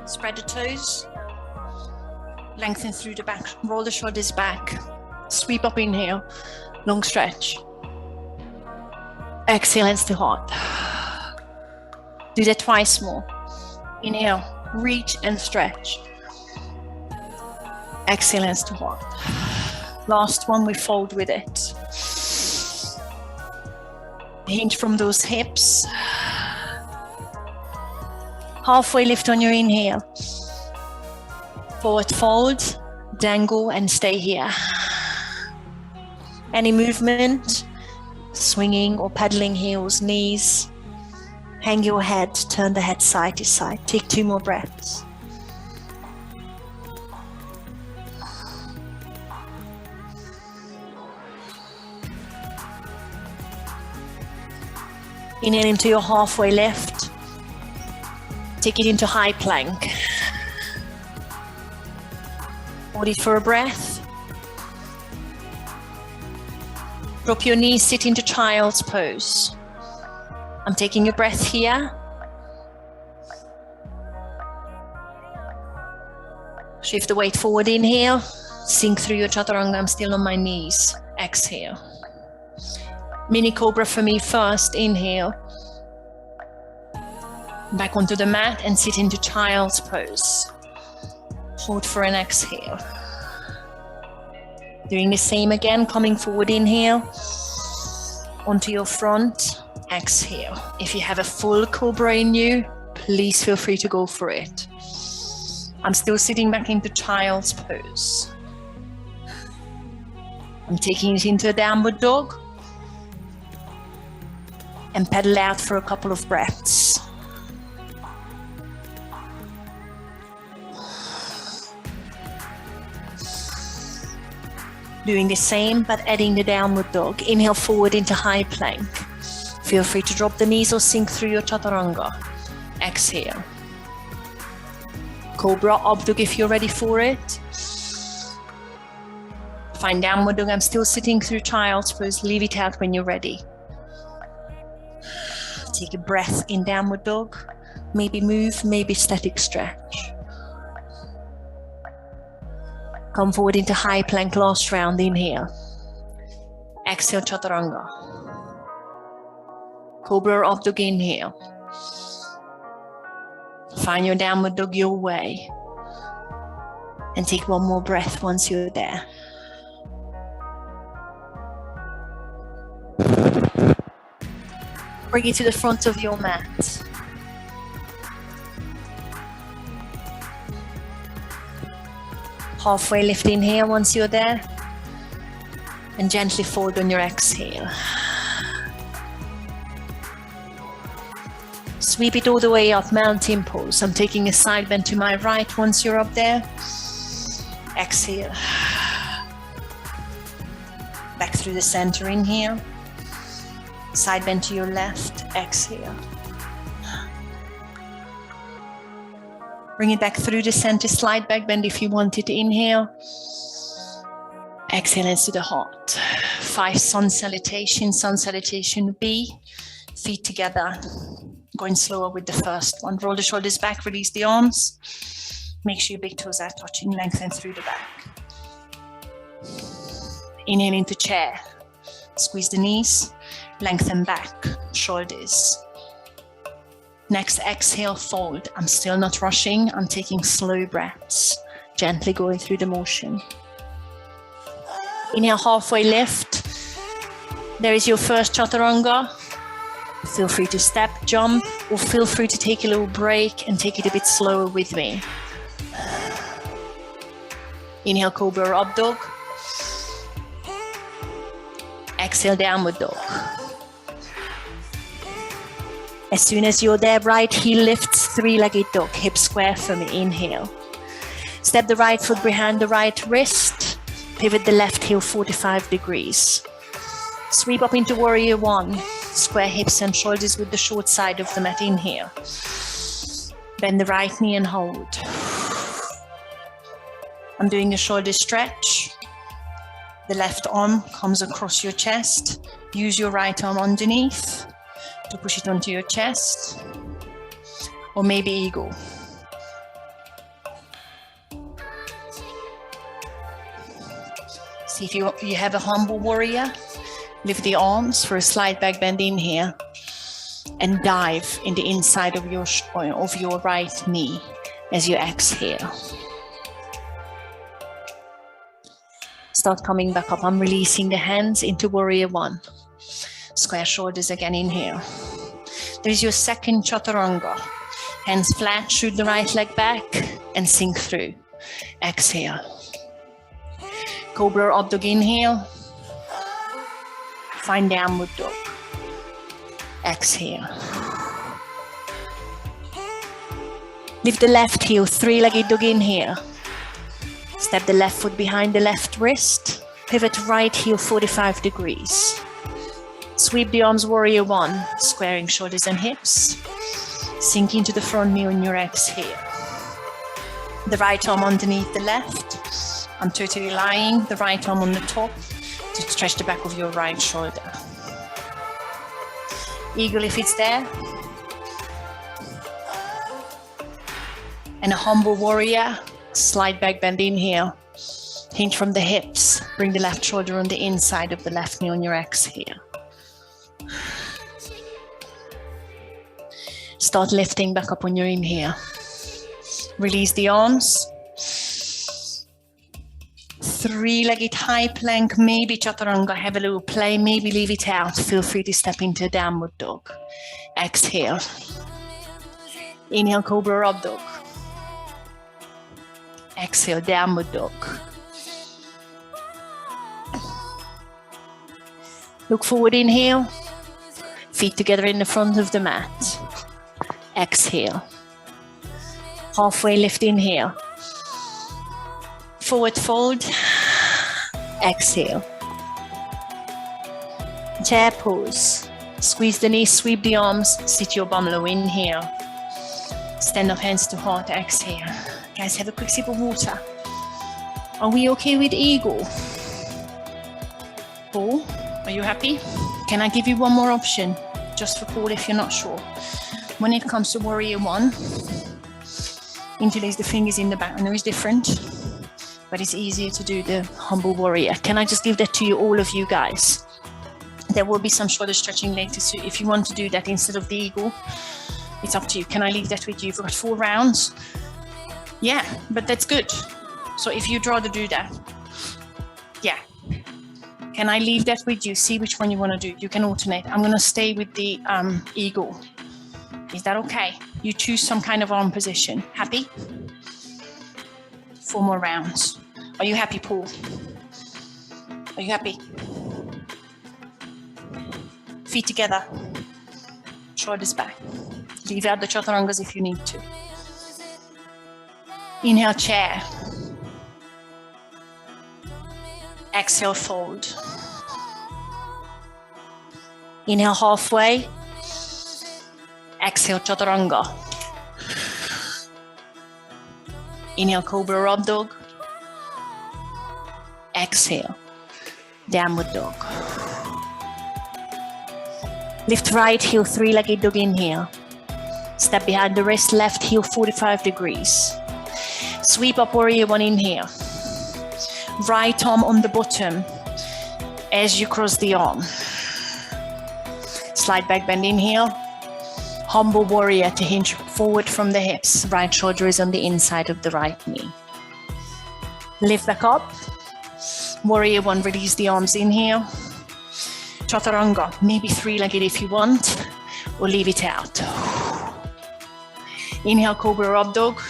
Spread the toes. Lengthen through the back. Roll the shoulders back. Sweep up, inhale. Long stretch. Exhale, hands to heart. Do that twice more. Inhale, reach and stretch. Exhale, hands to heart. Last one, we fold with it. Hinge from those hips. Halfway lift on your inhale. Forward fold, dangle and stay here. Any movement, swinging or paddling heels, knees. Hang your head, turn the head side to side. Take 2 more breaths. Inhale into your halfway lift. Take it into high plank. Hold it for a breath. Drop your knees, sit into child's pose. I'm taking a breath here. Shift the weight forward, inhale. Sink through your chaturanga, I'm still on my knees. Exhale. Mini cobra for me first, inhale. Back onto the mat and sit into child's pose. Hold for an exhale. Doing the same again, coming forward, inhale. Onto your front. Exhale. If you have a full cobra in you, please feel free to go for it. I'm still sitting back into child's pose. I'm taking it into a downward dog and pedal out for a couple of breaths. Doing the same, but adding the downward dog. Inhale forward into high plank. Feel free to drop the knees or sink through your chaturanga. Exhale. Cobra up dog if you're ready for it. Find downward dog. I'm still sitting through child's pose. Leave it out when you're ready. Take a breath in downward dog. Maybe move, maybe static stretch. Come forward into high plank, last round. Inhale. Exhale, chaturanga. Cobra up dog, inhale. Find your downward dog your way. And take one more breath once you're there. Bring it to the front of your mat. Halfway lift, inhale once you're there. And gently fold on your exhale. Sweep it all the way up, mountain pose. I'm taking a side bend to my right once you're up there. Exhale. Back through the center, inhale. Side bend to your left, exhale. Bring it back through the center, slide back bend if you want it. Inhale. Exhale, hands to the heart. 5 sun salutation B. Feet together. Going slower with the first one. Roll the shoulders back, release the arms. Make sure your big toes are touching, lengthen through the back. Inhale into chair. Squeeze the knees, lengthen back, shoulders. Next, exhale, fold. I'm still not rushing. I'm taking slow breaths, gently going through the motion. Inhale, halfway lift. There is your first chaturanga. Feel free to step, jump, or feel free to take a little break and take it a bit slower with me. Inhale, cobra up dog. Exhale, downward dog. As soon as you're there, right heel lifts, 3-legged dog, hip square for me. Inhale. Step the right foot behind the right wrist. Pivot the left heel 45 degrees. Sweep up into warrior 1. Square hips and shoulders with the short side of the mat. Inhale. Bend the right knee and hold. I'm doing a shoulder stretch. The left arm comes across your chest. Use your right arm underneath to push it onto your chest. Or maybe eagle. If you have a humble warrior, lift the arms for a slight back bend in here and dive in the inside of your right knee as you exhale. Start coming back up. I'm releasing the hands into warrior one. Square shoulders again, inhale. There's your second chaturanga. Hands flat, shoot the right leg back and sink through. Exhale. Cobra or up dog, inhale. Find downward dog. Exhale. Lift the left heel, three-legged dog, inhale. Step the left foot behind the left wrist. Pivot right heel 45 degrees. Sweep the arms, warrior one, squaring shoulders and hips. Sink into the front knee on your exhale. The right arm underneath the left. I'm totally lying, the right arm on the top to stretch the back of your right shoulder. Eagle if it's there. And a humble warrior, slight back bend, inhale. Hinge from the hips, bring the left shoulder on the inside of the left knee on your exhale. Start lifting back up on your inhale. Release the arms. Three-legged high plank, maybe chaturanga, have a little play, maybe leave it out. Feel free to step into a downward dog. Exhale. Inhale, cobra up dog. Exhale, downward dog. Look forward, inhale. Feet together in the front of the mat. Exhale. Halfway lift, inhale. Forward fold. Exhale. Chair pose. Squeeze the knees, sweep the arms, sit your bum low, inhale. Stand up, hands to heart, exhale. Guys, have a quick sip of water. Are we okay with eagle? Paul, are you happy? Can I give you one more option? Just for Paul if you're not sure. When it comes to warrior one, interlace the fingers in the back. I know it's different, but it's easier to do the humble warrior. Can I just give that to you, all of you guys? There will be some shoulder stretching later, so if you want to do that instead of the eagle, it's up to you. Can I leave that with you? You've got 4 rounds. Yeah, but that's good. So if you'd rather do that, yeah. Can I leave that with you? See which one you want to do. You can alternate. I'm going to stay with the eagle. Is that okay? You choose some kind of arm position. Happy? 4 more rounds. Are you happy, Paul? Are you happy? Feet together. Shoulders back. Leave out the chaturangas if you need to. Inhale, chair. Exhale, fold. Inhale, halfway. Exhale, chaturanga. Inhale, cobra up dog. Exhale, downward dog. Lift right heel, three-legged dog, inhale. Step behind the wrist, left heel 45 degrees. Sweep up, warrior one, inhale. Right arm on the bottom as you cross the arm. Slide back, bend, inhale. Humble warrior to hinge forward from the hips. Right shoulder is on the inside of the right knee. Lift back up. Warrior one, release the arms, inhale. Chaturanga, maybe three-legged if you want, or leave it out. Inhale, cobra up dog.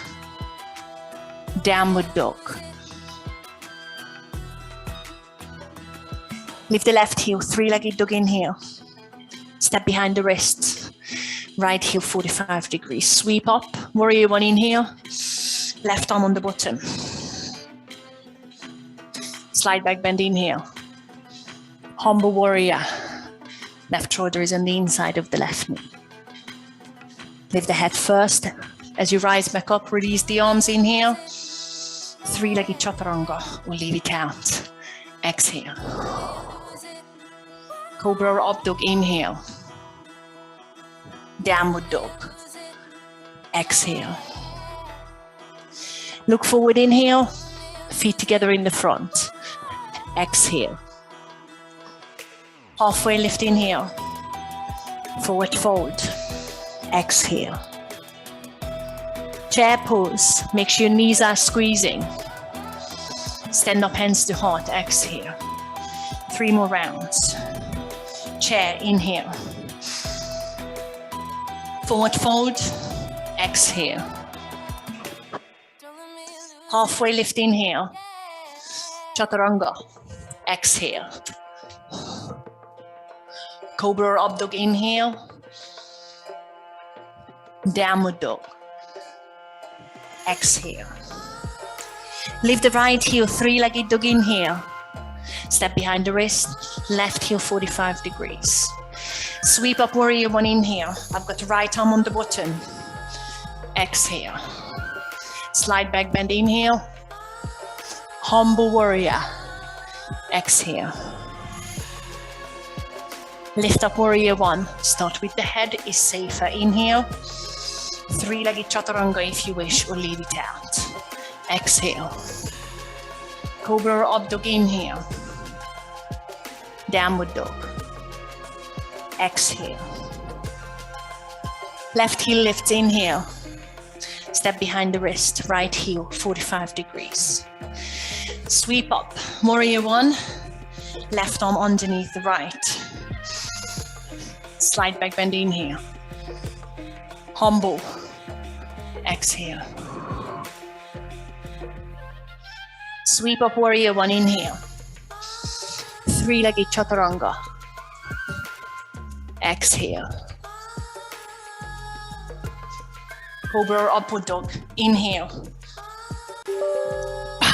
Downward dog. Lift the left heel, three-legged dog, inhale. Step behind the wrists. Right heel 45 degrees. Sweep up, warrior one, inhale. Left arm on the bottom. Slide back, bend, inhale. Humble warrior. Left shoulder is on the inside of the left knee. Lift the head first. As you rise back up, release the arms, inhale. Three-legged chaturanga, we'll leave it out. Exhale. Cobra or up dog, inhale. Downward dog. Exhale. Look forward, inhale. Feet together in the front. exhale. Halfway lift, inhale. Forward fold, exhale. Chair pose, make sure your knees are squeezing. Stand up, hands to heart, exhale. 3 more rounds. Chair, inhale. Forward fold, exhale. Halfway lift, inhale. Chaturanga, exhale. Cobra or up dog, inhale. Downward dog, exhale. Lift the right heel, 3-legged dog, inhale. Step behind the wrist, left heel 45 degrees. Sweep up, warrior 1, inhale. I've got the right arm on the bottom. Exhale. Slide back, bend, inhale. Humble warrior. Exhale. Lift up, warrior 1. Start with the head, is safer. Inhale. 3-legged chaturanga if you wish, or leave it out. Exhale. Cobra or up dog, inhale. Downward dog. Exhale. Left heel lifts, inhale. Step behind the wrist, right heel 45 degrees. Sweep up, warrior 1. Left arm underneath the right. Slide back, bend, inhale. Humble. Exhale. Sweep up, warrior 1, inhale. 3-legged chaturanga. Exhale. Cobra or upward dog. Inhale.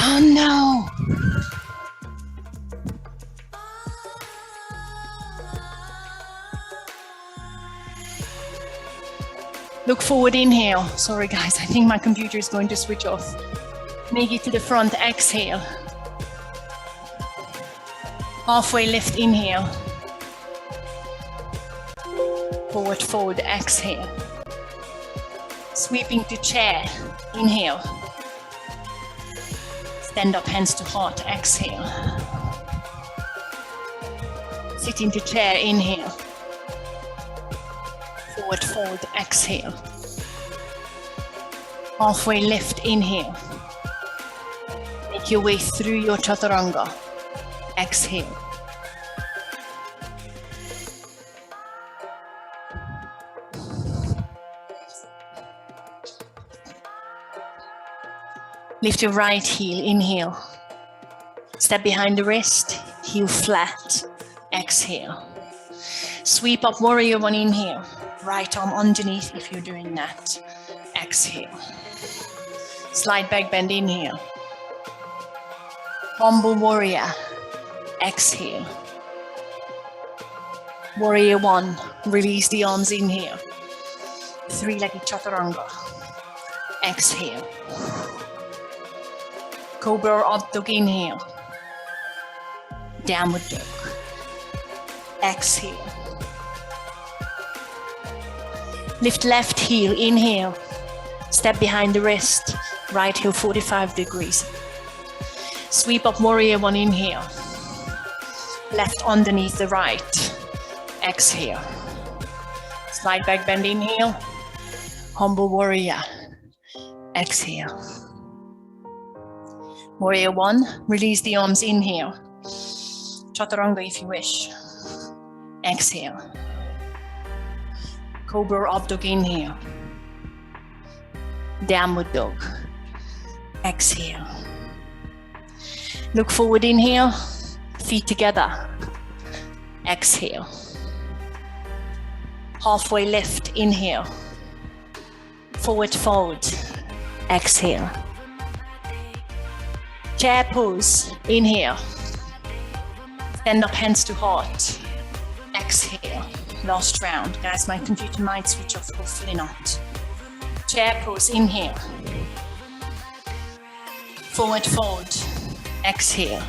Oh no! Look forward, inhale. Sorry guys, I think my computer is going to switch off. Make it to the front, exhale. Halfway lift, inhale. Forward fold, exhale. Sweeping to chair, inhale. Stand up, hands to heart, exhale. Sit into chair, inhale. Forward fold, exhale. Halfway lift, inhale. Make your way through your chaturanga. Exhale. Lift your right heel, inhale. Step behind the wrist, heel flat, exhale. Sweep up, warrior 1, inhale. Right arm underneath if you're doing that. Exhale. Slide back, bend, inhale. Humble warrior, exhale. Warrior 1, release the arms, inhale. 3-legged chaturanga, exhale. Cobra or up dog, inhale. Downward dog. Exhale. Lift left heel, inhale. Step behind the wrist, right heel 45 degrees. Sweep up, warrior 1, inhale. Left underneath the right. Exhale. Slide back, bend, inhale. Humble warrior. Exhale. Warrior 1, release the arms, inhale. Chaturanga if you wish. Exhale. Cobra or up dog, inhale. Downward dog. Exhale. Look forward, inhale. Feet together. Exhale. Halfway lift, inhale. Forward fold. Exhale. Chair pose, inhale. Stand up, hands to heart. Exhale. Last round. Guys, my computer might switch off, hopefully not. Chair pose, inhale. Forward fold. Exhale.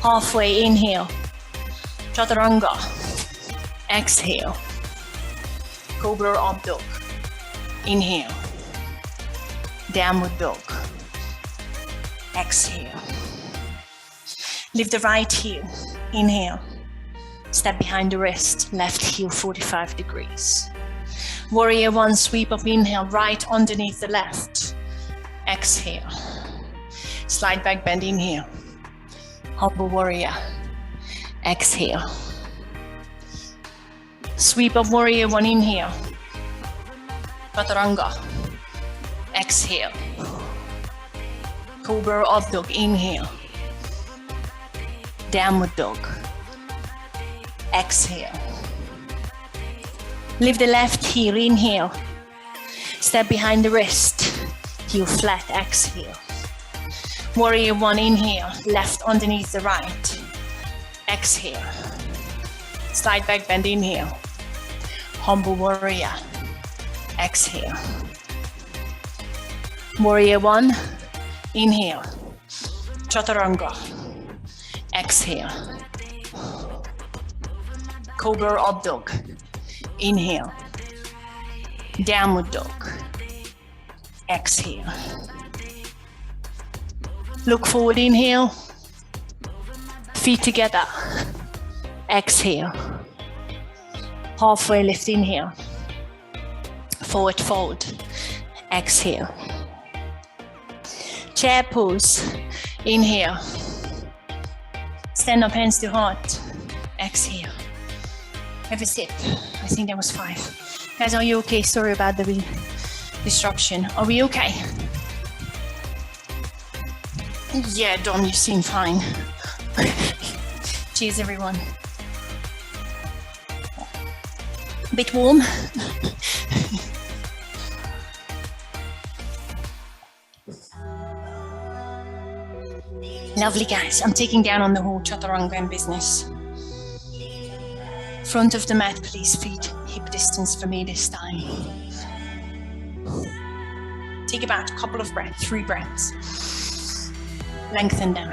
Halfway, inhale. Chaturanga. Exhale. Cobra or up dog. Lift the right heel, inhale. Step behind the wrist, left heel 45 degrees. Warrior one, sweep up, inhale, right underneath the left. Exhale. Slide back, bend, inhale. Humble warrior. Exhale. Sweep up, warrior one, inhale. Chaturanga. Exhale. Cobra up dog, inhale. Downward dog. Exhale. Lift the left heel, inhale. Step behind the wrist, heel flat, exhale. Warrior one, inhale, left underneath the right. Exhale. Slide back, bend, inhale. Humble warrior. Exhale. Warrior one, inhale. Chaturanga. Exhale. Cobra up dog. Inhale. Downward dog. Exhale. Look forward, inhale. Feet together. Exhale. Halfway lift, inhale. Forward fold. Exhale. Chair pose. Inhale. Stand up, hands to heart. Exhale. Have a sip. I think that was 5. Guys, are you okay? Sorry about the disruption. Are we okay? Yeah, Dom, you seem fine. Cheers, everyone. A bit warm. Lovely, guys. I'm taking down on the whole chaturanga and business. Front of the mat, please, feet hip distance for me this time. Take about a couple of breaths, 3 breaths. Lengthen them.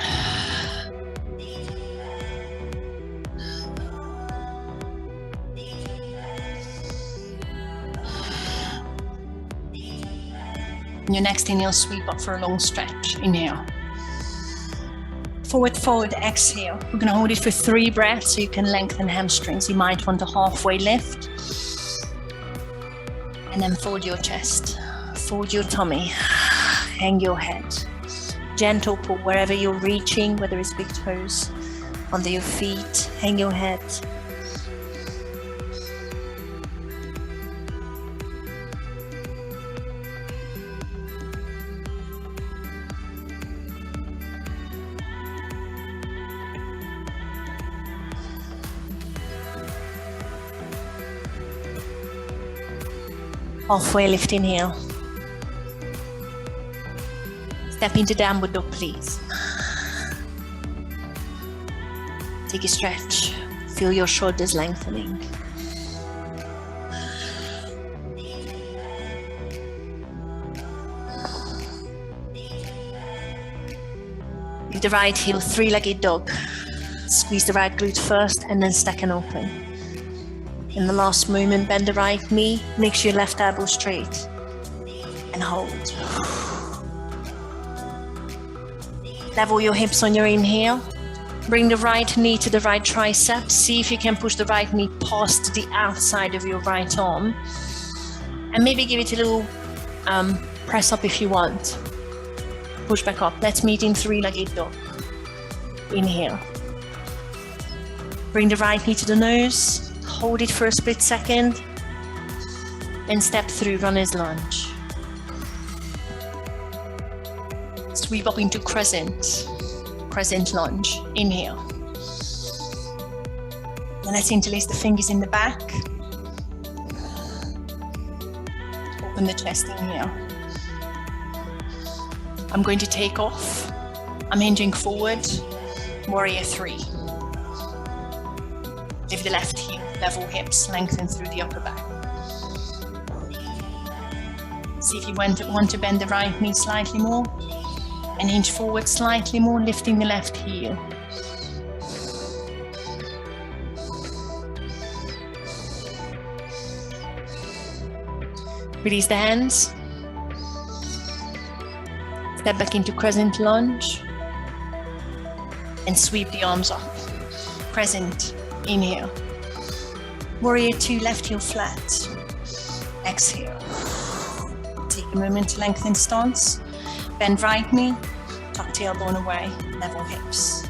Your next inhale, sweep up for a long stretch. Inhale. Forward fold, exhale. We're going to hold it for 3 breaths so you can lengthen hamstrings. You might want to halfway lift. And then fold your chest. Fold your tummy. Hang your head. Gentle pull wherever you're reaching, whether it's big toes, under your feet. Hang your head. Halfway lift, inhale. Step into downward dog, please. Take a stretch. Feel your shoulders lengthening. With the right heel, 3-legged dog. Squeeze the right glute first and then stack and open. In the last movement, bend the right knee, make sure your left elbow straight, and hold. Level your hips on your inhale. Bring the right knee to the right tricep. See if you can push the right knee past the outside of your right arm. And maybe give it a little press up if you want. Push back up. Let's meet in 3-legged dog. Inhale. Bring the right knee to the nose. Hold it for a split second, then step through runner's lunge. Sweep up into crescent lunge. Inhale. Then let's interlace the fingers in the back. Open the chest, inhale. I'm going to take off. I'm hinging forward, warrior 3. Lift the left heel. Level hips, lengthen through the upper back. See if you want to bend the right knee slightly more and hinge forward slightly more, lifting the left heel. Release the hands. Step back into crescent lunge. and sweep the arms up. Crescent, inhale. Warrior 2, left heel flat. Exhale. Take a moment to lengthen stance. Bend right knee, tuck tailbone away, level hips.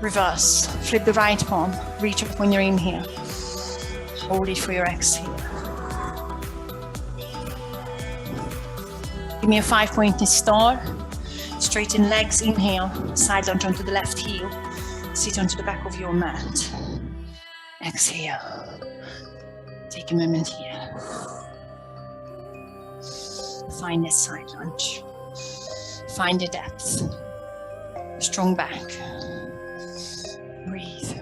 Reverse, flip the right palm, reach up on your inhale. Hold it for your exhale. Give me a 5-pointed star. Straighten legs, inhale, side lunge onto the left heel. Sit onto the back of your mat. Exhale. Take a moment here. Find this side lunge. Find the depth. Strong back. Breathe.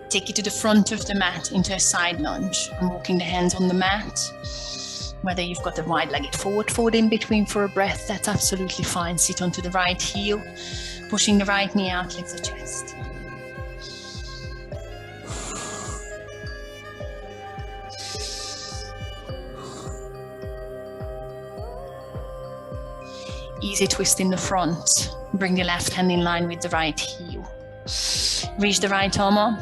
Take it to the front of the mat into a side lunge. I'm walking the hands on the mat. Whether you've got a wide-legged forward fold in between for a breath, that's absolutely fine. Sit onto the right heel, pushing the right knee out, lift the chest. Easy twist in the front. Bring the left hand in line with the right heel. Reach the right arm up.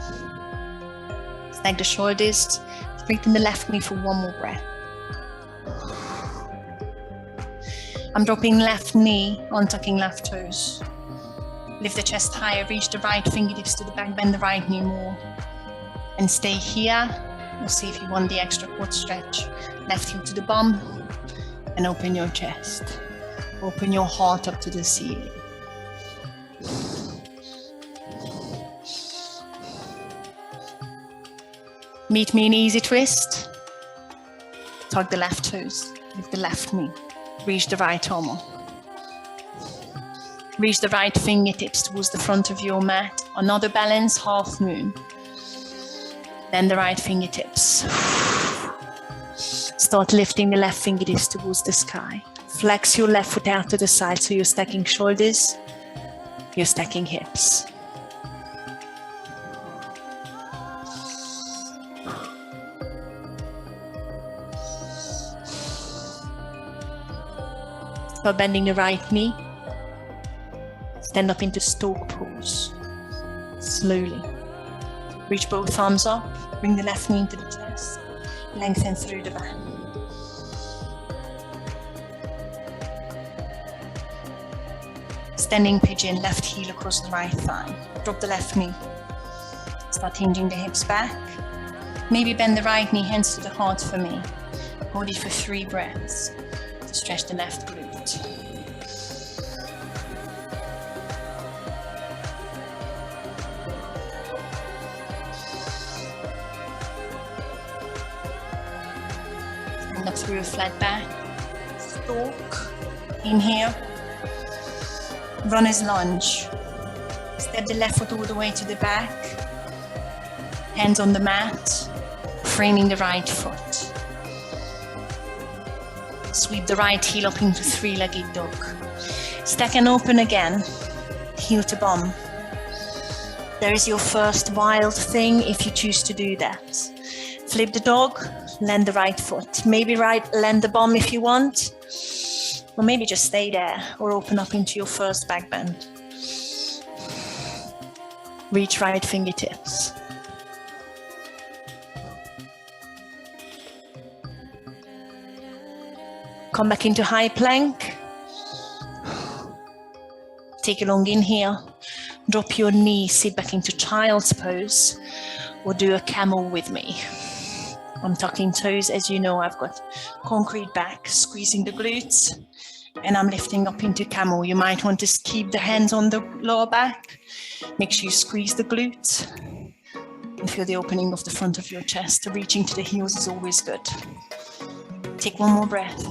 Snag the shoulders. Straighten the left knee for one more breath. I'm dropping left knee, untucking left toes. Lift the chest higher, reach the right fingertips to the back, bend the right knee more. And stay here. We'll see if you want the extra quad stretch. Left heel to the bum and open your chest. Open your heart up to the ceiling. Meet me in easy twist. Tug the left toes, lift the left knee. Reach the right arm up. Reach the right fingertips towards the front of your mat. Another balance, half moon. Then the right fingertips. Start lifting the left fingertips towards the sky. Flex your left foot out to the side so you're stacking shoulders, you're stacking hips. Start bending the right knee. Stand up into stork pose. Slowly. Reach both arms up. Bring the left knee into the chest. Lengthen through the back. Standing pigeon, left heel across the right thigh. Drop the left knee. Start hinging the hips back. Maybe bend the right knee, hands to the heart for me. Hold it for 3 breaths to stretch the left glute. Stand up through a flat back. Stalk. Inhale. Runner's lunge. Step the left foot all the way to the back. Hands on the mat, framing the right foot. Sweep the right heel up into 3-legged dog. Stack and open again, heel to bum. There is your first wild thing if you choose to do that. Flip the dog, land the right foot. Maybe land the bum if you want. Or maybe just stay there or open up into your first back bend. Reach right fingertips. Come back into high plank. Take a long inhale. Drop your knee, sit back into child's pose or do a camel with me. I'm tucking toes. As you know, I've got concrete back, squeezing the glutes. And I'm lifting up into camel. You might want to keep the hands on the lower back. Make sure you squeeze the glutes. And feel the opening of the front of your chest. Reaching to the heels is always good. Take one more breath.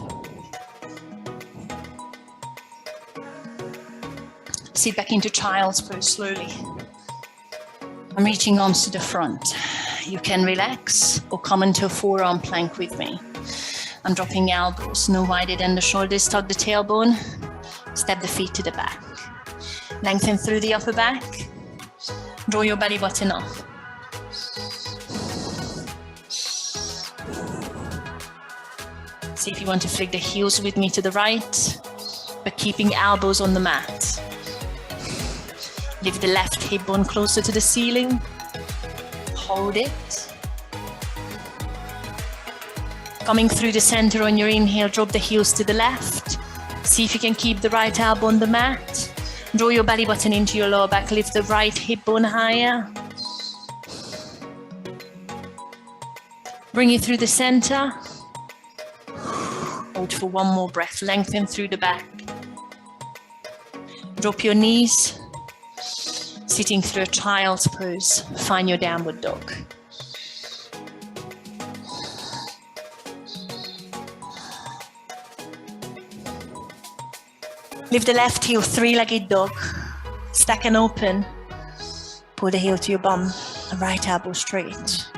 Sit back into child's pose slowly. I'm reaching arms to the front. You can relax or come into a forearm plank with me. I'm dropping elbows, no wider than the shoulders, tuck the tailbone, step the feet to the back. Lengthen through the upper back, draw your belly button up. See if you want to flick the heels with me to the right but keeping elbows on the mat. Lift the left hip bone closer to the ceiling. Hold it. Coming through the center on your inhale, drop the heels to the left. See if you can keep the right elbow on the mat. Draw your belly button into your lower back. Lift the right hip bone higher. Bring it through the center. Hold for one more breath. Lengthen through the back. Drop your knees. Sitting through a child's pose. Find your downward dog. Lift the left heel, three-legged dog. Stack and open. Pull the heel to your bum. Right elbow straight.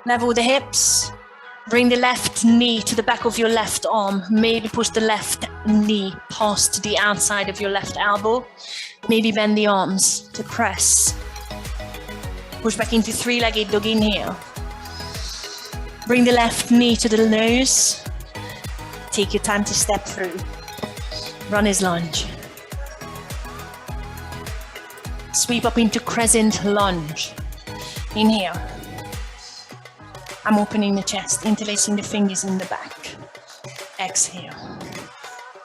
Level the hips. Bring the left knee to the back of your left arm. Maybe push the left knee past the outside of your left elbow. Maybe bend the arms to press. Push back into three-legged dog, inhale. Bring the left knee to the nose. Take your time to step through. Runner's lunge. Sweep up into crescent lunge. Inhale. I'm opening the chest, interlacing the fingers in the back. Exhale.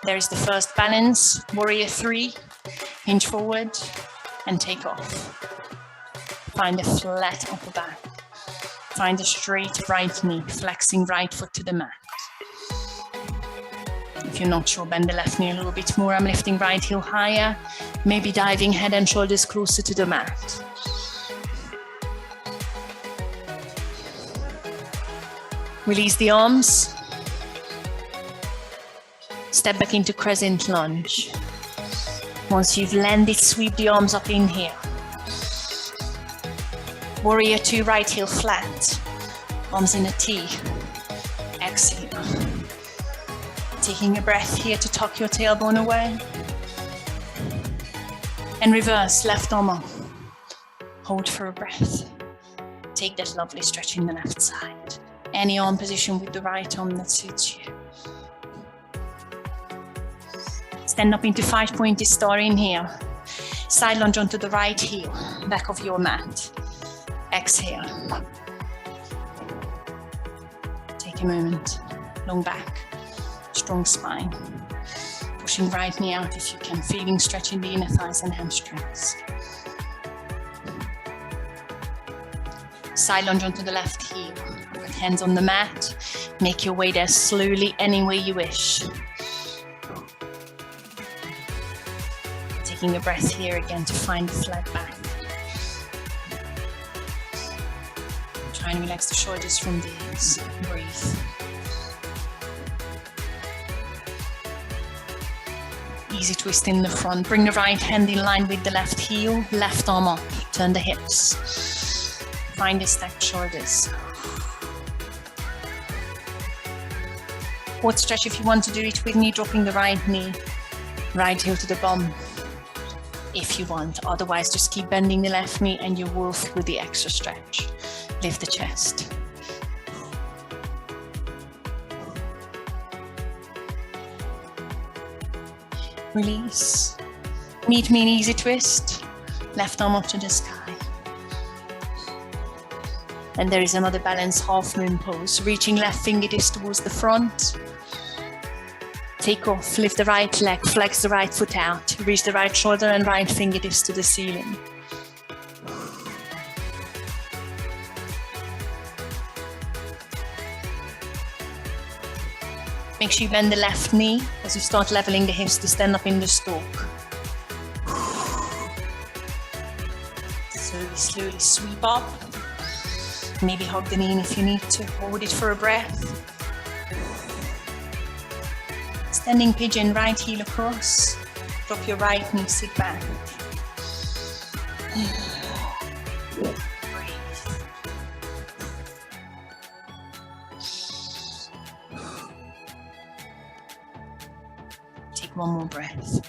There is the first balance. Warrior 3. Hinge forward and take off. Find a flat upper back. Find a straight right knee, flexing right foot to the mat. If you're not sure, bend the left knee a little bit more. I'm lifting right heel higher, maybe diving head and shoulders closer to the mat. Release the arms. Step back into crescent lunge. Once you've landed, sweep the arms up, inhale. Warrior 2, right heel flat. Arms in a T. Exhale. Taking a breath here to tuck your tailbone away. And reverse, left arm up. Hold for a breath. Take that lovely stretch in the left side. Any arm position with the right arm that suits you. Stand up into 5-pointed star, inhale. Side lunge onto the right heel, back of your mat. Exhale. Take a moment, long back, strong spine. Pushing right knee out if you can, feeling stretch in the inner thighs and hamstrings. Side lunge onto the left heel. Put hands on the mat. Make your way there slowly, any way you wish. Taking a breath here again to find a flat back. Try and relax the shoulders from the ears. Breathe. Easy twist in the front. Bring the right hand in line with the left heel. Left arm up. Turn the hips. Find the stacked shoulders. Quad stretch if you want to do it with me, dropping the right knee. Right heel to the bum if you want. Otherwise, just keep bending the left knee and you will feel the extra stretch. Lift the chest. Release. Meet me in easy twist. Left arm up to the sky. And there is another balanced half moon pose. Reaching left fingertips towards the front. Take off, lift the right leg, flex the right foot out. Reach the right shoulder and right fingertips to the ceiling. Make sure you bend the left knee as you start leveling the hips to stand up in the stalk. Slowly sweep up. Maybe hug the knee in if you need to. Hold it for a breath. Standing pigeon, right heel across. Drop your right knee, sit back. Breathe. Take one more breath.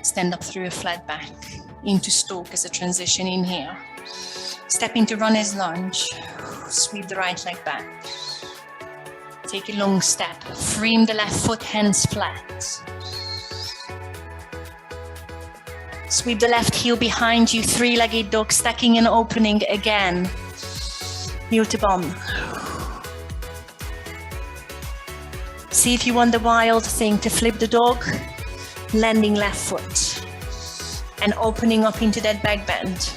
Stand up through a flat back. Into stalk as a transition, inhale. Step into runner's lunge. Sweep the right leg back. Take a long step. Frame the left foot, hands flat. Sweep the left heel behind you, three-legged dog, stacking and opening again. Heel to bum. See if you want the wild thing to flip the dog, landing left foot, and opening up into that back bend.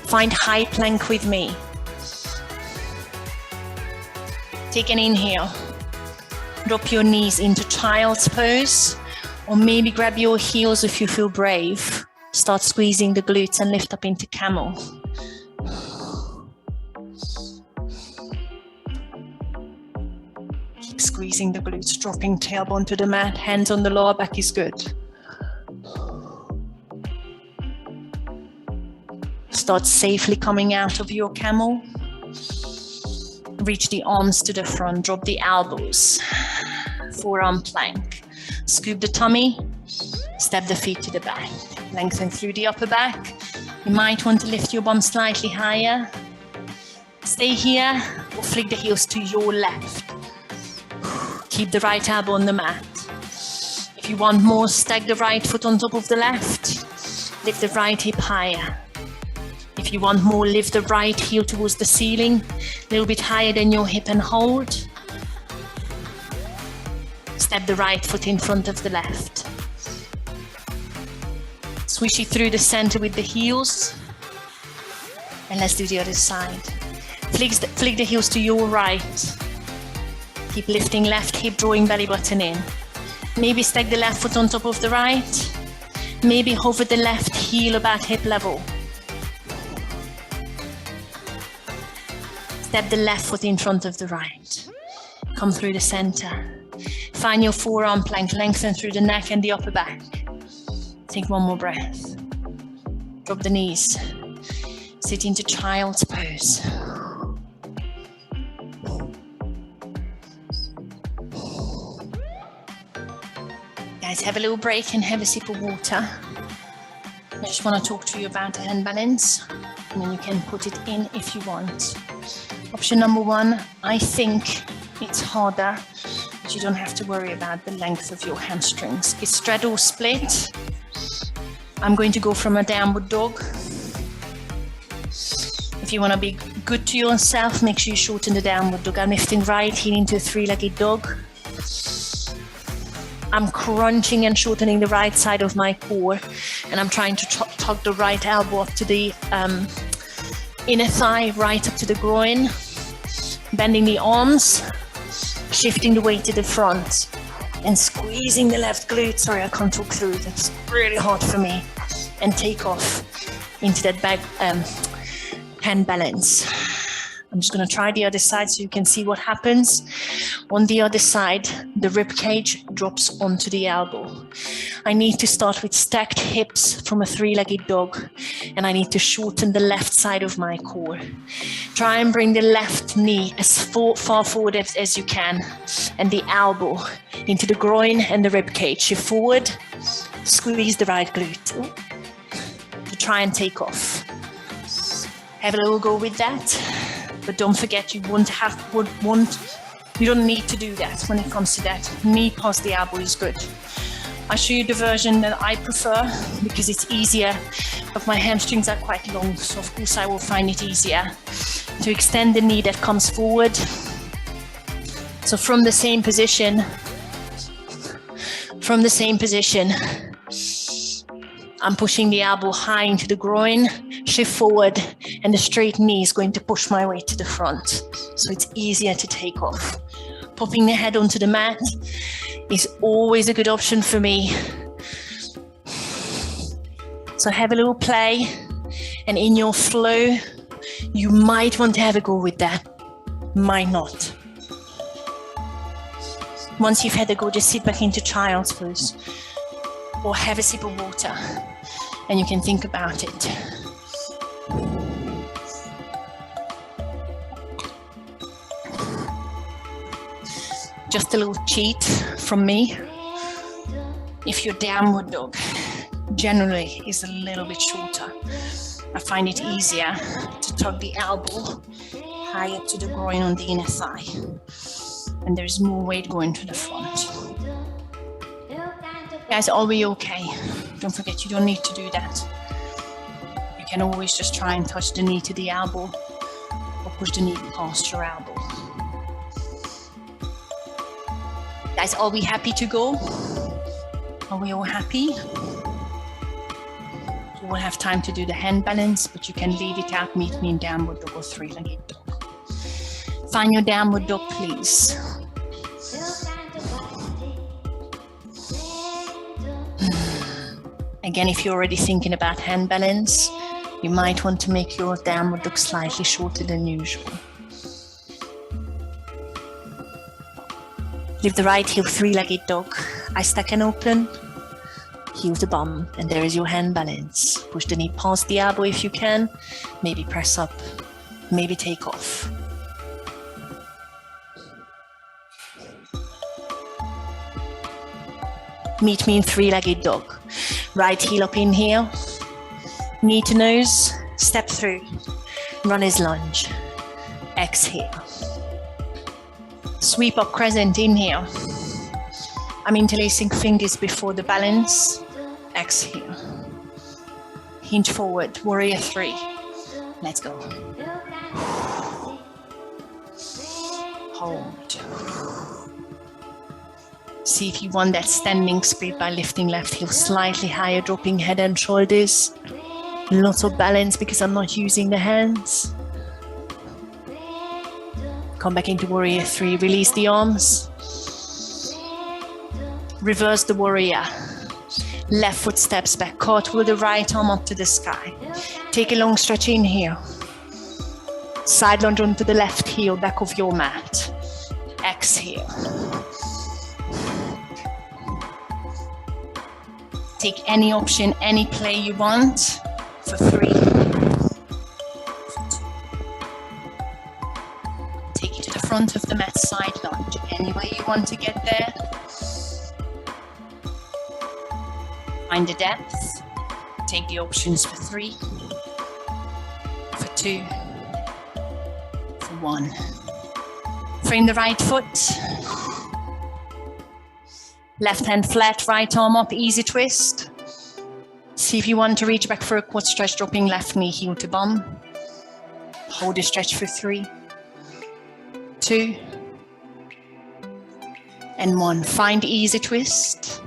Find high plank with me. Take an inhale. Drop your knees into child's pose, or maybe grab your heels if you feel brave. Start squeezing the glutes and lift up into camel. Keep squeezing the glutes, dropping tailbone to the mat, hands on the lower back is good. Start safely coming out of your camel. Reach the arms to the front, drop the elbows. Forearm plank. Scoop the tummy, step the feet to the back. Lengthen through the upper back. You might want to lift your bum slightly higher. Stay here or flick the heels to your left. Keep the right elbow on the mat. If you want more, stack the right foot on top of the left. Lift the right hip higher. If you want more, lift the right heel towards the ceiling, a little bit higher than your hip and hold. Step the right foot in front of the left. Swish it through the center with the heels. And let's do the other side. Flick the heels to your right. Keep lifting left hip, drawing belly button in. Maybe stack the left foot on top of the right. Maybe hover the left heel about hip level. Step the left foot in front of the right. Come through the center. Find your forearm plank, lengthen through the neck and the upper back. Take one more breath. Drop the knees. Sit into child's pose. Guys, have a little break and have a sip of water. I just want to talk to you about the hand balance, and then you can put it in if you want. Option number one, I think it's harder, but you don't have to worry about the length of your hamstrings. It's straddle split. I'm going to go from a downward dog. If you want to be good to yourself, make sure you shorten the downward dog. I'm lifting right heel into a three-legged dog. I'm crunching and shortening the right side of my core, and I'm trying to tug the right elbow up to the inner thigh, right up to the groin, bending the arms, shifting the weight to the front, and squeezing the left glute. Sorry, I can't talk through it. It's really hard for me. And take off into that back hand balance. I'm just going to try the other side so you can see what happens. On the other side, the rib cage drops onto the elbow. I need to start with stacked hips from a three-legged dog, and I need to shorten the left side of my core. Try and bring the left knee as far forward as you can, and the elbow into the groin and the rib cage. Shift forward, squeeze the right glute to try and take off. Have a little go with that. But don't forget, you you don't need to do that when it comes to that. Knee past the elbow is good. I'll show you the version that I prefer because it's easier, but my hamstrings are quite long, so of course I will find it easier to extend the knee that comes forward. So from the same position, I'm pushing the elbow high into the groin, shift forward, and the straight knee is going to push my way to the front. So it's easier to take off. Popping the head onto the mat is always a good option for me. So have a little play, and in your flow, you might want to have a go with that, might not. Once you've had a go, just sit back into child's pose or have a sip of water, and you can think about it. Just a little cheat from me. if your downward dog generally is a little bit shorter, I find it easier to tug the elbow high up to the groin on the inner thigh, and there's more weight going to the front. Guys, are we okay? Don't forget, you don't need to do that. You can always just try and touch the knee to the elbow or push the knee past your elbow. Guys, are we happy to go? Are we all happy? You will have time to do the hand balance, but you can leave it out. Meet me in downward dog or three-legged dog. Find your downward dog, please. Again, if you're already thinking about hand balance, you might want to make your downward dog slightly shorter than usual. Lift the right heel, three-legged dog. I stack and open. Heel to bum, and there is your hand balance. Push the knee past the elbow if you can. Maybe press up, maybe take off. Meet me in three-legged dog. Right heel up, inhale. Knee to nose, step through. Runner's lunge. Exhale. Sweep up crescent, inhale. I'm interlacing fingers before the balance. Exhale. Hinge forward, warrior three. Let's go. Hold. See if you want that standing speed by lifting left heel slightly higher, dropping head and shoulders. Lots of balance because I'm not using the hands. Come back into warrior three, release the arms. Reverse the warrior. Left foot steps back, cartwheel the right arm up to the sky. Take a long stretch, inhale. Side lunge onto the left heel, back of your mat. Exhale. Take any option, any play you want for three. Take it to the front of the mat, side lunge. Any way you want to get there. Find the depth. Take the options for three, for two, for one. Frame the right foot. Left hand flat, right arm up, easy twist. See if you want to reach back for a quad stretch, dropping left knee, heel to bum. Hold the stretch for three, two, and one. Find easy twist.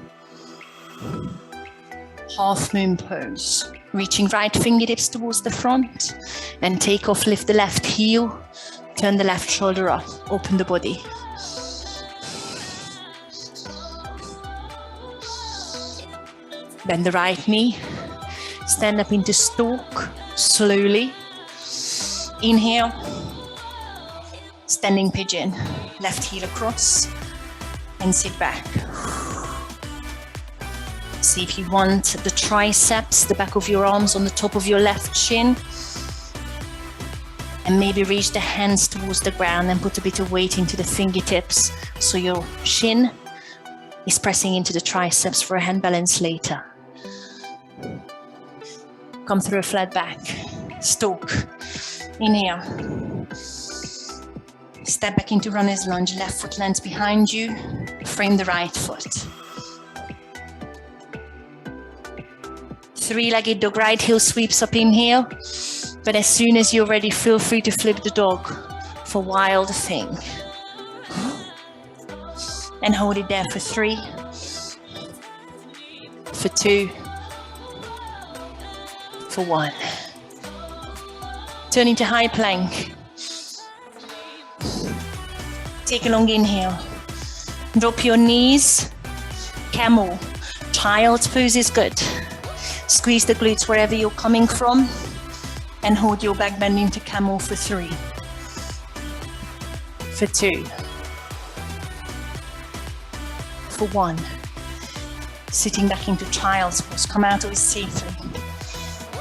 Half moon pose. Reaching right fingertips towards the front. Then take off, lift the left heel. Turn the left shoulder up. Open the body. Bend the right knee. Stand up into stalk. Slowly. Inhale. Standing pigeon. Left heel across. And sit back. See if you want the triceps, the back of your arms on the top of your left shin. And maybe reach the hands towards the ground and put a bit of weight into the fingertips so your shin is pressing into the triceps for a hand balance later. Come through a flat back. Stalk. Inhale. Step back into runner's lunge. Left foot lands behind you. Frame the right foot. Three-legged dog, right heel sweeps up, inhale. But as soon as you're ready, feel free to flip the dog for wild thing. And hold it there for three, for two, for one. Turn into high plank. Take a long inhale. Drop your knees. Camel. Child's pose is good. Squeeze the glutes wherever you're coming from and hold your back bend into camel for three, for two, for one. Sitting back into child's pose. Come out of it safely.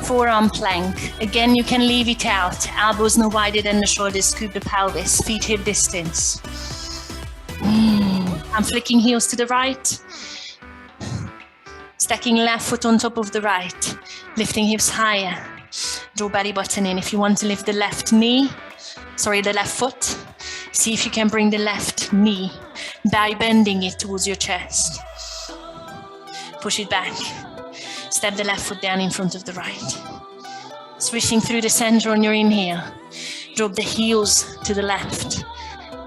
Forearm plank. Again, you can leave it out. Elbows no wider than the shoulders. Scoop the pelvis. Feet hip distance. I'm flicking heels to the right. Stacking left foot on top of the right, lifting hips higher. Draw belly button in. If you want to lift the left foot, see if you can bring the left knee by bending it towards your chest. Push it back. Step the left foot down in front of the right. Swishing through the center on your inhale. Drop the heels to the left.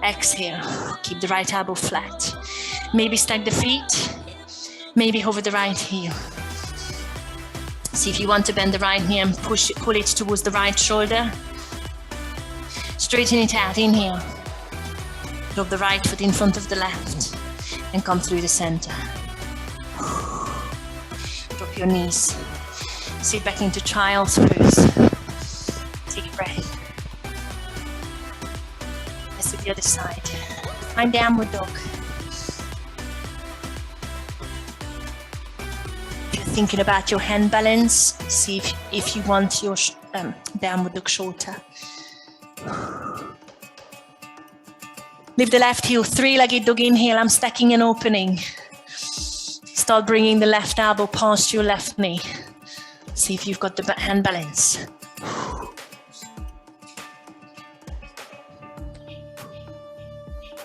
Exhale. Keep the right elbow flat. Maybe stack the feet. Maybe hover the right heel. See if you want to bend the right knee and pull it towards the right shoulder. Straighten it out. Inhale. Drop the right foot in front of the left and come through the center. Drop your knees. Sit back into child's pose. Take a breath. Let's do the other side. Find downward dog. If you're thinking about your hand balance, see if you want your downward dog shorter. Lift the left heel, three-legged dog inhale. I'm stacking and opening. Start bringing the left elbow past your left knee. See if you've got the hand balance.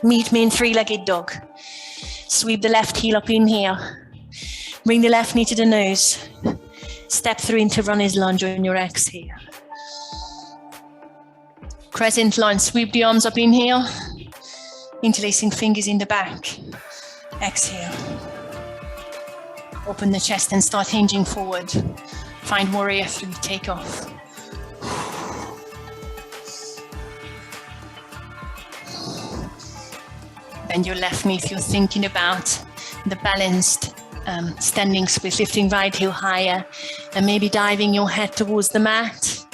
Meet me in three-legged dog. Sweep the left heel up, inhale. Bring the left knee to the nose. Step through into runner's lunge on your exhale. Crescent lunge, sweep the arms up, inhale. Interlacing fingers in the back. Exhale. Open the chest and start hinging forward. Find warrior 3, take off. Bend your left knee if you're thinking about the balanced standing split, lifting right heel higher and maybe diving your head towards the mat.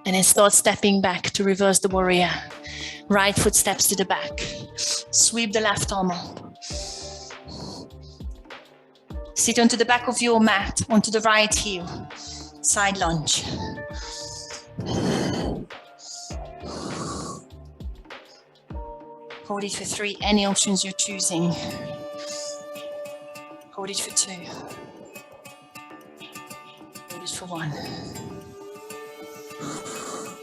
And then start stepping back to reverse the warrior. Right foot steps to the back. Sweep the left arm up. Sit onto the back of your mat, onto the right heel. Side lunge. Hold it for 3, any options you're choosing. Hold it for 2. Hold it for 1.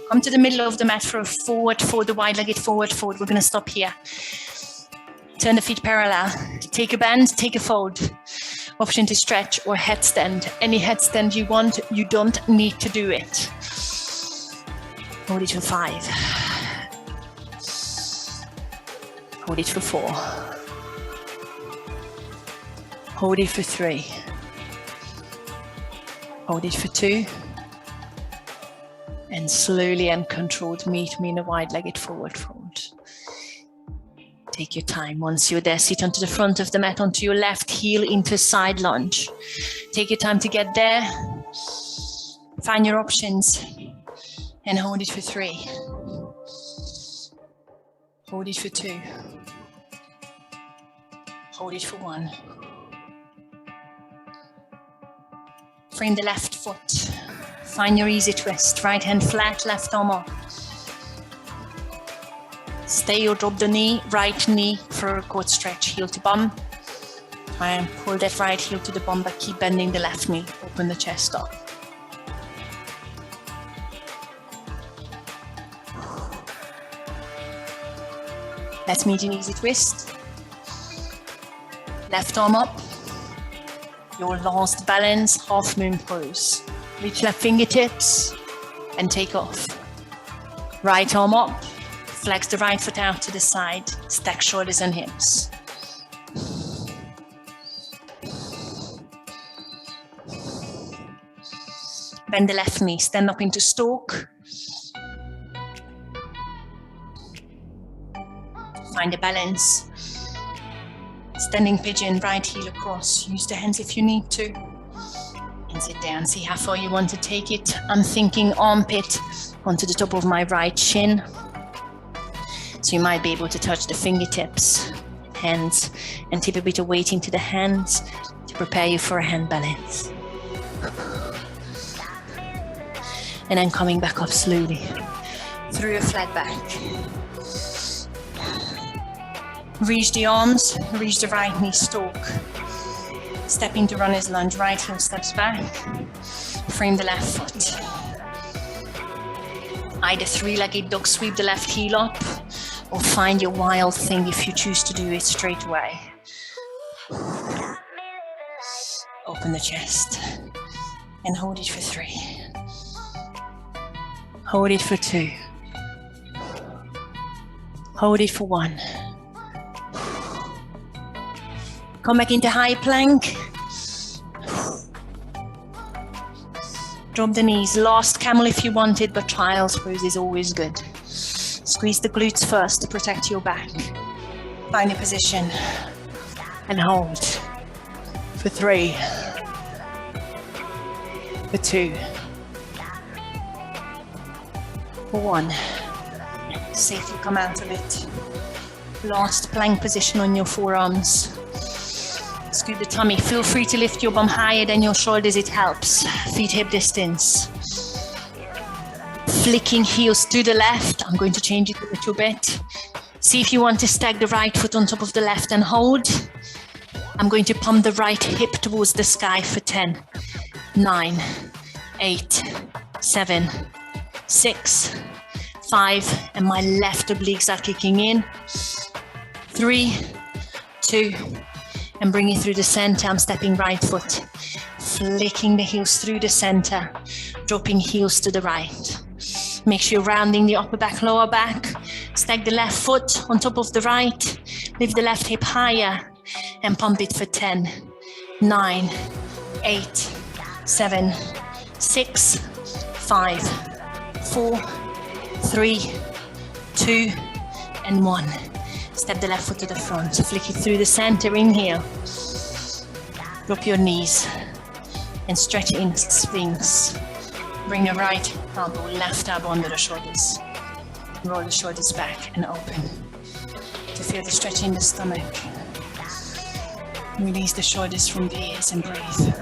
Come to the middle of the mat for a forward fold, the wide-legged forward fold. We're going to stop here. Turn the feet parallel. Take a bend, take a fold. Option to stretch or headstand. Any headstand you want, you don't need to do it. Hold it for 5. Hold it for 4. Hold it for 3. Hold it for 2. And slowly and controlled, meet me in a wide-legged forward fold. Take your time. Once you're there, sit onto the front of the mat, onto your left heel into side lunge. Take your time to get there. Find your options and hold it for 3. Hold it for 2. Hold it for 1. Frame the left foot. Find your easy twist. Right hand flat, left arm up. Stay or drop the knee, right knee for a quad stretch, heel to bum. Try and pull that right heel to the bum, but keep bending the left knee. Open the chest up. Let's meet an easy twist. Left arm up. Your last balance, half moon pose. Reach left fingertips and take off. Right arm up. Flex the right foot out to the side. Stack shoulders and hips. Bend the left knee. Stand up into stalk. Find a balance. Standing pigeon, right heel across. Use the hands if you need to. And sit down. See how far you want to take it. I'm thinking armpit onto the top of my right shin. So you might be able to touch the fingertips, hands, and tip a bit of weight into the hands to prepare you for a hand balance. And then coming back up slowly through a flat back. Reach the arms, reach the right knee, stalk. Step into runner's lunge, right heel steps back. Frame the left foot. Either three-legged dog, sweep the left heel up, or find your wild thing if you choose to do it straight away. Open the chest and hold it for 3. Hold it for 2. Hold it for 1. Come back into high plank. Drop the knees. Last camel if you want it, but child's pose is always good. Squeeze the glutes first to protect your back. Find a position and hold for 3, for 2, for 1. Safely come out of it. Last plank position on your forearms. Scoop the tummy. Feel free to lift your bum higher than your shoulders, it helps. Feet hip distance. Flicking heels to the left. I'm going to change it a little bit. See if you want to stack the right foot on top of the left and hold. I'm going to pump the right hip towards the sky for 10, 9, 8, 7, 6, 5, and my left obliques are kicking in. 3, 2, and bring it through the center. I'm stepping right foot, flicking the heels through the center, dropping heels to the right. Make sure you're rounding the upper back, lower back. Stack the left foot on top of the right. Lift the left hip higher and pump it for 10, 9, 8, 7, 6, 5, 4, 3, 2, and 1. Step the left foot to the front. Flick it through the center. Inhale. Drop your knees and stretch in Sphinx. Bring your right elbow, left elbow under the shoulders. Roll the shoulders back and open to feel the stretch in the stomach. Release the shoulders from the ears and breathe.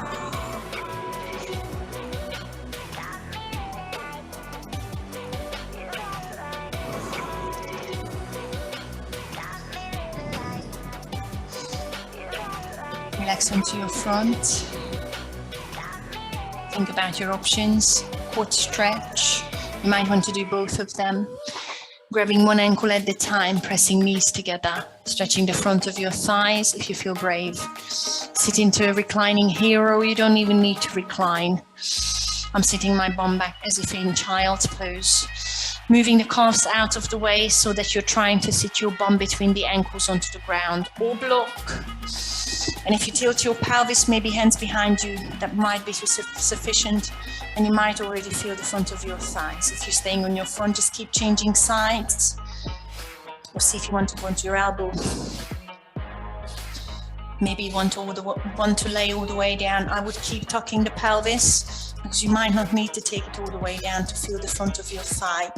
Relax onto your front. Think about your options. Quad stretch. You might want to do both of them. Grabbing one ankle at a time, pressing knees together. Stretching the front of your thighs if you feel brave. Sit into a reclining hero. You don't even need to recline. I'm sitting my bum back as if in child's pose. Moving the calves out of the way so that you're trying to sit your bum between the ankles onto the ground or block. And if you tilt your pelvis, maybe hands behind you, that might be sufficient. And you might already feel the front of your thighs. If you're staying on your front, just keep changing sides. Or see if you want to go into your elbow. Maybe you want to lay all the way down. I would keep tucking the pelvis because you might not need to take it all the way down to feel the front of your thigh.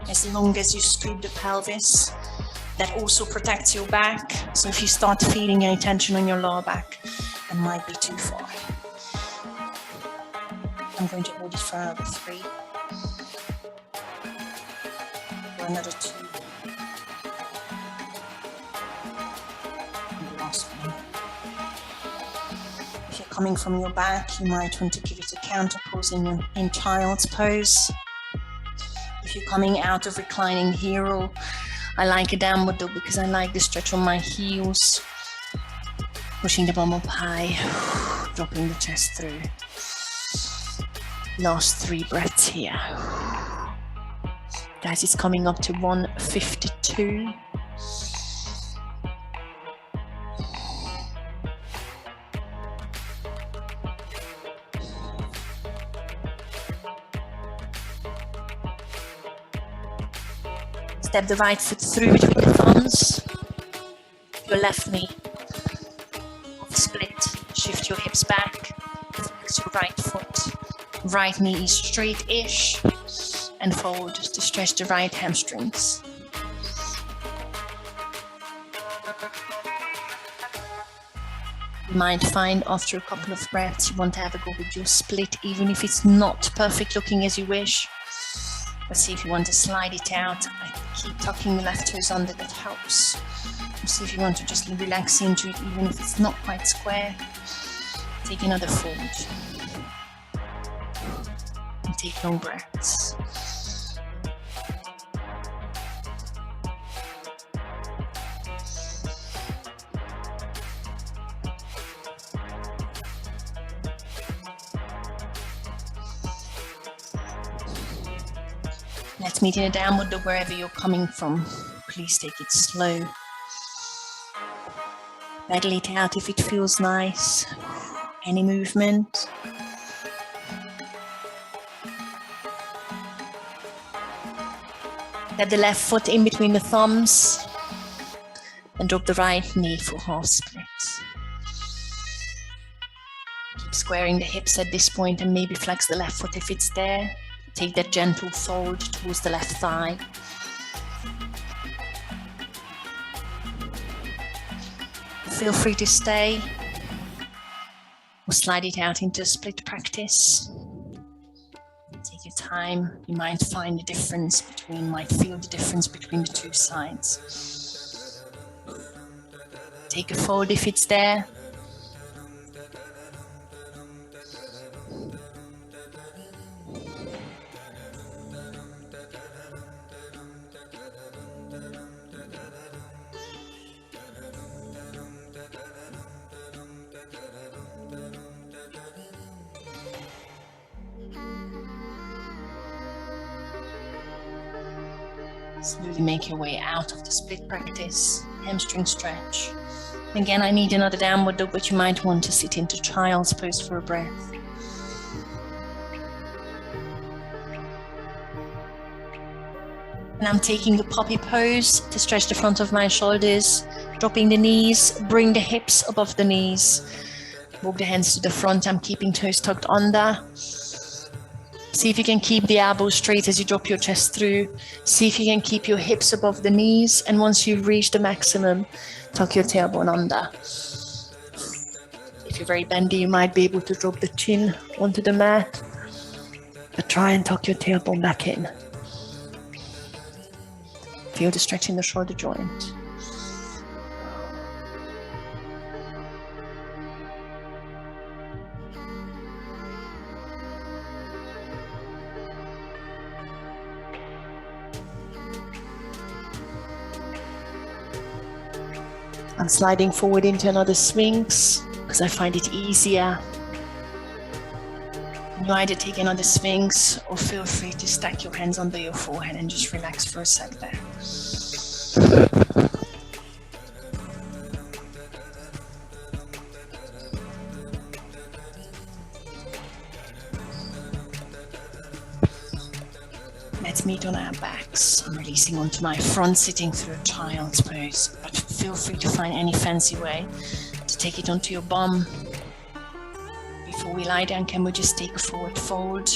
As long as you scoop the pelvis, that also protects your back. So if you start feeling any tension on your lower back, it might be too far. I'm going to hold it for another 3. Or another 2. And the last one. If you're coming from your back, you might want to give it a counter pose in child's pose. If you're coming out of reclining hero, I like a downward dog because I like the stretch on my heels. Pushing the bum up high, dropping the chest through. Last 3 breaths here. Guys, it's coming up to 152. Step the right foot through between the thumbs. Your left knee. Split. Shift your hips back. Flex your right foot. Right knee is straight-ish. And forward to stretch the right hamstrings. You might find after a couple of breaths you want to have a go with your split, even if it's not perfect looking as you wish. But see if you want to slide it out. I keep tucking the left toes under, that helps. See if you want to just relax into it, even if it's not quite square. Take another fold. And take long breaths. Let's meet in a downward dog wherever you're coming from. Please take it slow. Pedal it out if it feels nice. Any movement. Get the left foot in between the thumbs and drop the right knee for half split. Keep squaring the hips at this point and maybe flex the left foot if it's there. Take that gentle fold towards the left thigh. Feel free to stay or slide it out into a split practice. Take your time. You might find the difference between, might feel the difference between the two sides. Take a fold if it's there. Slowly make your way out of the split practice, hamstring stretch. Again, I need another downward dog, but you might want to sit into child's pose for a breath. And I'm taking a puppy pose to stretch the front of my shoulders, dropping the knees, bring the hips above the knees. Walk the hands to the front, I'm keeping toes tucked under. See if you can keep the elbows straight as you drop your chest through. See if you can keep your hips above the knees. And once you've reached the maximum, tuck your tailbone under. If you're very bendy, you might be able to drop the chin onto the mat. But try and tuck your tailbone back in. Feel the stretch in the shoulder joint. I'm sliding forward into another Sphinx because I find it easier. You either take another Sphinx or feel free to stack your hands under your forehead and just relax for a sec there. Let's meet on our backs. I'm releasing onto my front, sitting through a child's pose, but feel free to find any fancy way to take it onto your bum. Before we lie down, can we just take a forward fold?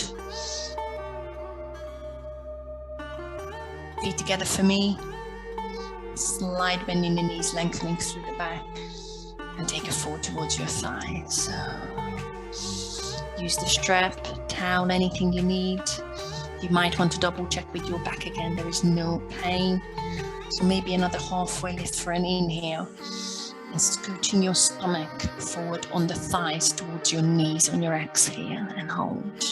Feet together for me. Slide bending the knees, lengthening through the back, and take a fold towards your thighs. Use the strap, towel, anything you need. You might want to double check with your back again, there is no pain. So maybe another halfway lift for an inhale. And scooting your stomach forward on the thighs towards your knees on your exhale and hold.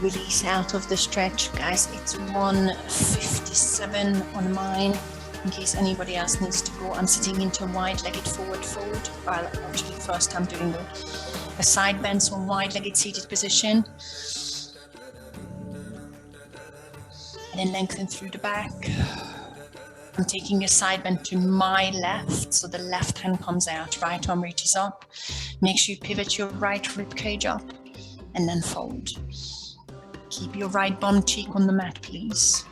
Release out of the stretch, guys. It's 1:57 on mine. In case anybody else needs to go, I'm sitting into a wide-legged forward fold. Well, actually, first I'm doing a side bend, so wide-legged seated position, and then lengthen through the back. I'm taking a side bend to my left, so the left hand comes out, right arm reaches up. Make sure you pivot your right rib cage up, and then fold. Keep your right bum cheek on the mat, please.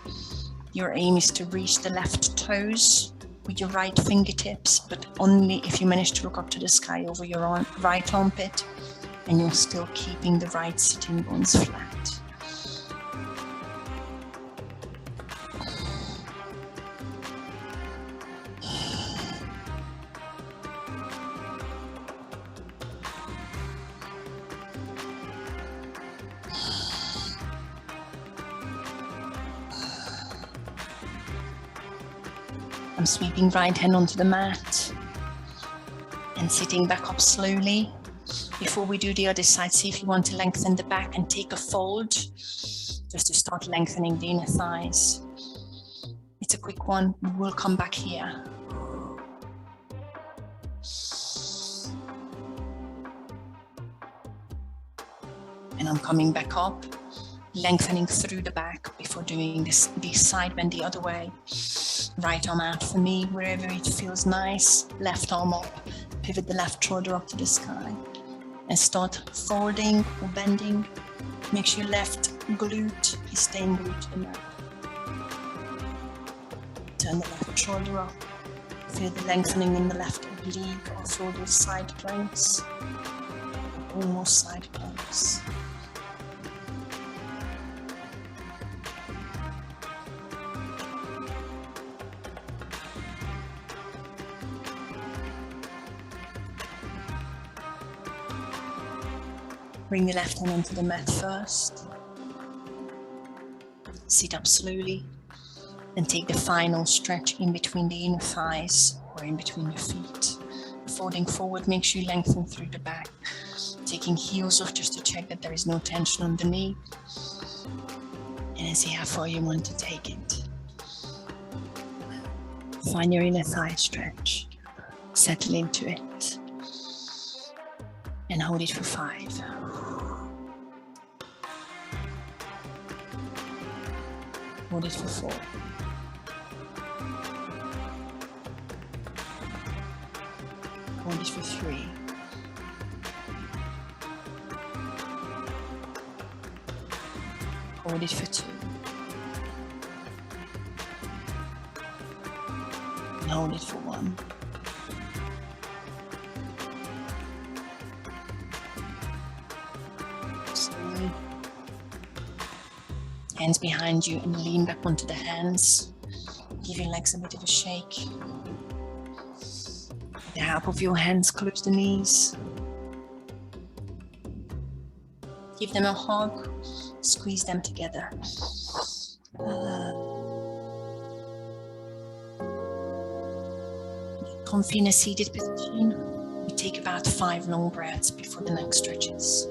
Your aim is to reach the left toes with your right fingertips, but only if you manage to look up to the sky over your right armpit, and you're still keeping the right sitting bones flat. I'm sweeping right hand onto the mat and sitting back up slowly. Before we do the other side, see if you want to lengthen the back and take a fold, just to start lengthening the inner thighs. It's a quick one, we'll come back here. And I'm coming back up, lengthening through the back before doing this side bend the other way. Right arm out for me, wherever it feels nice. Left arm up, pivot the left shoulder up to the sky. And start folding or bending. Make sure your left glute is staying glued to the mat. Turn the left shoulder up. Feel the lengthening in the left oblique or through those side planks. Almost side planks. Bring the left hand onto the mat first. Sit up slowly and take the final stretch in between the inner thighs or in between your feet. Folding forward, make sure you lengthen through the back. Taking heels off just to check that there is no tension on the knee. And then see how far you want to take it. Find your inner thigh stretch. Settle into it. And hold it for 5. Hold it for 4. Hold it for 3. Hold it for 2. And hold it for 1. Hands behind you and lean back onto the hands. Give your legs a bit of a shake. With the help of your hands, close the knees. Give them a hug. Squeeze them together. Get comfy in a seated position. We take about 5 long breaths before the neck stretches.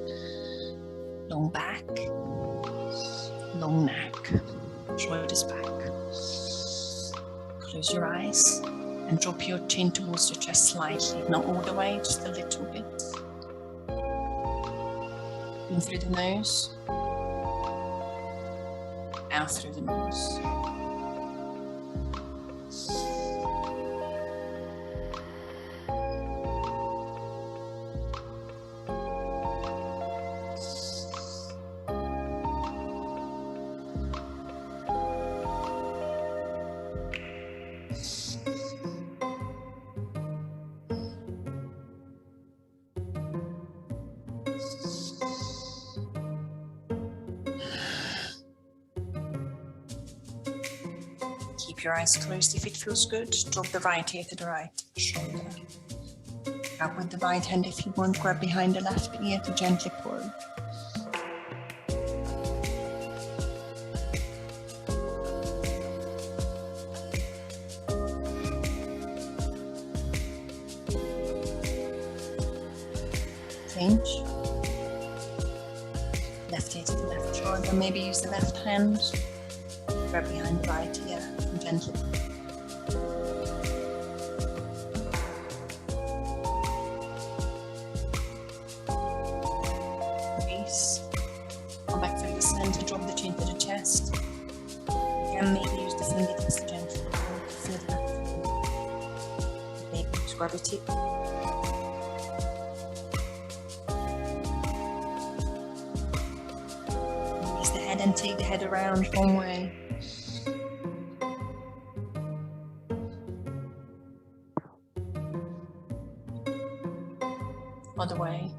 Long back. Long neck, shoulders back. Close your eyes and drop your chin towards your chest slightly, not all the way, just a little bit. In through the nose, out through the nose. Keep your eyes closed if it feels good. Drop the right ear to the right shoulder. Grab with the right hand if you want. Grab behind the left ear to gently pull. Pinch. Left ear to the left shoulder. Maybe use the left hand. Grab behind the right ear and gently. Release. Come back through the center, drop the chin to the chest. Again, maybe use the fingertips to gently feel the left. Maybe use grab a tip. Release the head and take the head around one way. other way.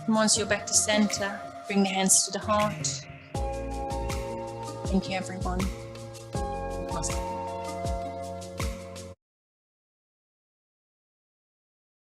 And once you're back to center, bring the hands to the heart. Thank you, everyone. Awesome.